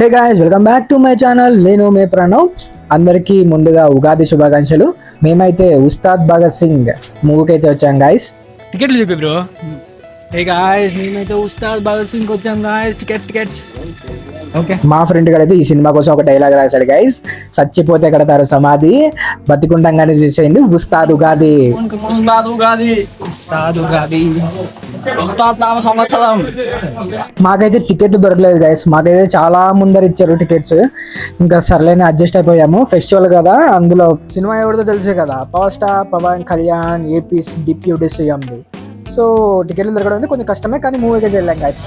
Hey guys, welcome back to my channel. నేను మే ప్రణవ్. అందరికీ ముందుగా ఉగాది శుభాకాంక్షలు. మేమైతే ఉస్తాద్ భగత్ సింగ్ మూవీకి అయితే వచ్చాం గాయస్. టికెట్లు చెప్పి బ్రో. హే గాయ్స్, మేమైతే ఉస్తాద్ భగత్ సింగ్ వచ్చాం గాయ్స్. Tickets okay. మా ఫ్రెండ్ అయితే ఈ సినిమా కోసం ఒక డైలాగ్ రాశాడు గాయస్. చచ్చిపోతే కడతారు సమాధి, బతికుండంగానే చూసేయండి ఉస్తాద్ ఉగాది. ఉస్తాద్ ఉగాది, ఉస్తాద్ ఉగాది, ఉస్తాద్ నామ సంవత్సరం. మాకైతే టికెట్ దొరకలేదు గైస్. మాకైతే చాలా ముందర ఇచ్చారు టికెట్స్. ఇంకా సర్లేని అడ్జస్ట్ అయిపోయాము. ఫెస్టివల్ కదా, అందులో సినిమా ఎవరిదో తెలుసే కదా, power star Pawan Kalyan AP deputy సీఎంది. సో టికెట్లు దొరకడం అయితే కొంచెం కష్టమే, కానీ మూవీకి వెళ్ళాం గైస్.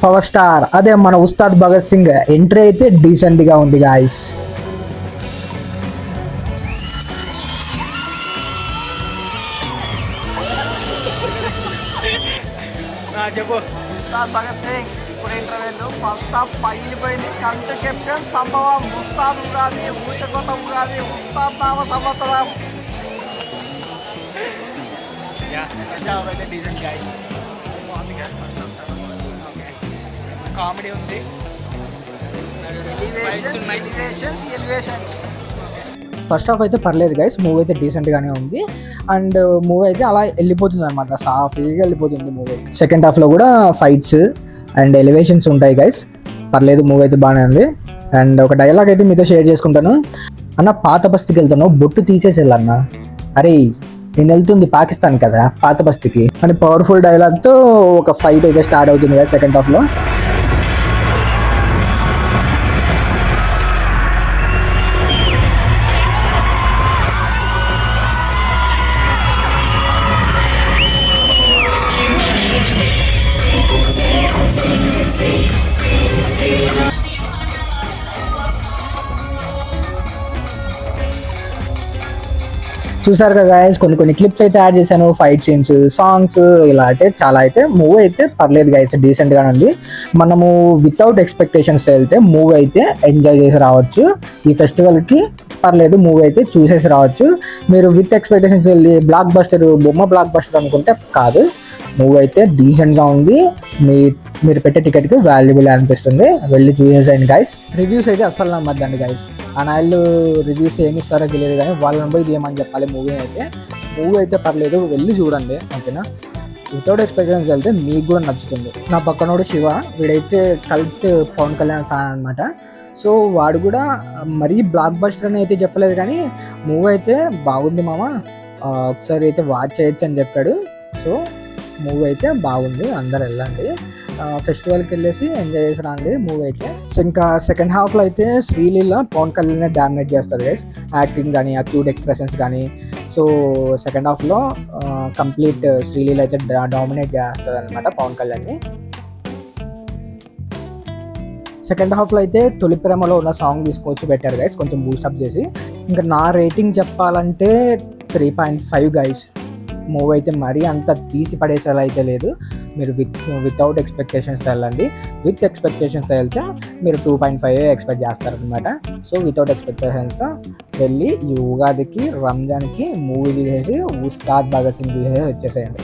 పవర్ స్టార్ అదే మన ఉస్తాద్ భగత్ సింగ్ ఎంట్రీ అయితే డీసెంట్ గా ఉంది గాయస్. చెప్పు. ఉస్తాద్ భగత్ సింగ్ ఇప్పుడు ఇంటర్వ్యూలు ఫస్ట్ హాఫ్ పగిలిపోయింది. కంట కెప్టెన్ సంభవం. ఉస్తాద్ ఉగాది, ఊచకొత ఉగాది, ఉస్తాద్ నామ సంవత్సరం. కామెడీ ఉంది, ఎలివేషన్స్. ఫస్ట్ హాఫ్ అయితే పర్లేదు గైస్, మూవీ అయితే డీసెంట్ గానే ఉంది. అండ్ మూవీ అయితే అలా వెళ్ళిపోతుంది అనమాట, సాఫీగా వెళ్ళిపోతుంది మూవీ. సెకండ్ హాఫ్ లో కూడా ఫైట్స్ అండ్ ఎలివేషన్స్ ఉంటాయి గైస్. పర్లేదు, మూవీ అయితే బాగానే ఉంది. అండ్ ఒక డైలాగ్ అయితే మీతో షేర్ చేసుకుంటాను. అన్న, పాత బస్తీకి వెళ్తాను, బొట్టు తీసేసి వెళ్ళన్న. అరే, నేను వెళ్తుంది పాకిస్తాన్ కదా, పాత బస్తీకి అని పవర్ఫుల్ డైలాగ్ తో ఒక ఫైట్ అయితే స్టార్ట్ అవుతుంది కదా సెకండ్ హాఫ్ లో. చూసారు కదా గైస్, కొన్ని క్లిప్స్ అయితే యాడ్ చేశాను, ఫైట్ సీన్స్, సాంగ్స్, ఇలా అయితే చాలా అయితే మూవీ అయితే పర్లేదు గైస్, డీసెంట్ గా ఉంది. మనము వితౌట్ ఎక్స్పెక్టేషన్స్ వెళ్తే మూవీ అయితే ఎంజాయ్ చేసి రావచ్చు. ఈ ఫెస్టివల్ కి పర్లేదు, మూవీ అయితే చూసేసి రావచ్చు. మీరు విత్ ఎక్స్పెక్టేషన్స్ వెళ్ళి బ్లాక్ బస్టర్, బొమ్మ బ్లాక్ బస్టర్ అనుకుంటే కాదు. మూవీ అయితే డీసెంట్ గా ఉంది. మీరు పెట్టే టికెట్ కి వాల్యుబుల్ అనిపిస్తుంది. వెళ్ళి చూసేయండి గైస్. రివ్యూస్ అయితే అస్సలు నమ్మద్దండి గైస్. ఆ నాయలు రివ్యూస్ ఏమి ఇస్తారో తెలియదు, కానీ వాళ్ళని పోయి ఏమని చెప్పాలి. మూవీ అయితే పర్లేదు, వెళ్ళి చూడండి, ఓకేనా. వితౌట్ ఎక్స్పెక్టేషన్స్ వెళ్తే మీకు కూడా నచ్చుతుంది. నా పక్కనోడు శివ, వీడైతే కల్ట్ పవన్ కళ్యాణ్ ఫ్యాన్ అనమాట. సో వాడు కూడా మరీ బ్లాక్ బస్టర్ అని అయితే చెప్పలేదు, కానీ మూవీ అయితే బాగుంది మామ, ఒకసారి అయితే వాచ్ చేయొచ్చు అని చెప్పాడు. సో మూవీ అయితే బాగుంది, అందరు వెళ్ళండి. ఫెస్టివల్కి వెళ్ళేసి ఎంజాయ్ చేసి రండి మూవీ అయితే. సో ఇంకా సెకండ్ హాఫ్లో అయితే శ్రీలీల పవన్ కళ్యాణ్ డామినేట్ చేస్తుంది గైస్, యాక్టింగ్ కానీ, ఆ క్యూట్ ఎక్స్ప్రెషన్స్ కానీ. సో సెకండ్ హాఫ్లో కంప్లీట్ శ్రీలీల అయితే డామినేట్ చేస్తుంది అనమాట పవన్ కళ్యాణ్ని. సెకండ్ హాఫ్లో అయితే తొలి ప్రేమలో ఉన్న సాంగ్ తీసుకొచ్చి పెట్టారు గైస్, కొంచెం బూస్టప్ చేసి. ఇంకా నా రేటింగ్ చెప్పాలంటే 3.5 గైస్. మూవీ అయితే మరీ అంత తీసి పడేసేలా అయితే లేదు. మీరు వితౌట్ ఎక్స్పెక్టేషన్స్తో వెళ్ళండి. విత్ ఎక్స్పెక్టేషన్స్తో వెళ్తే మీరు 2.5 ఎక్స్పెక్ట్ చేస్తారనమాట. సో వితౌట్ ఎక్స్పెక్టేషన్స్తో వెళ్ళి ఈ ఉగాదికి, రంజాన్కి మూవీ చూసేసి ఉస్తాద్ భగత్ సింగ్ చూసేసి వచ్చేసేయండి.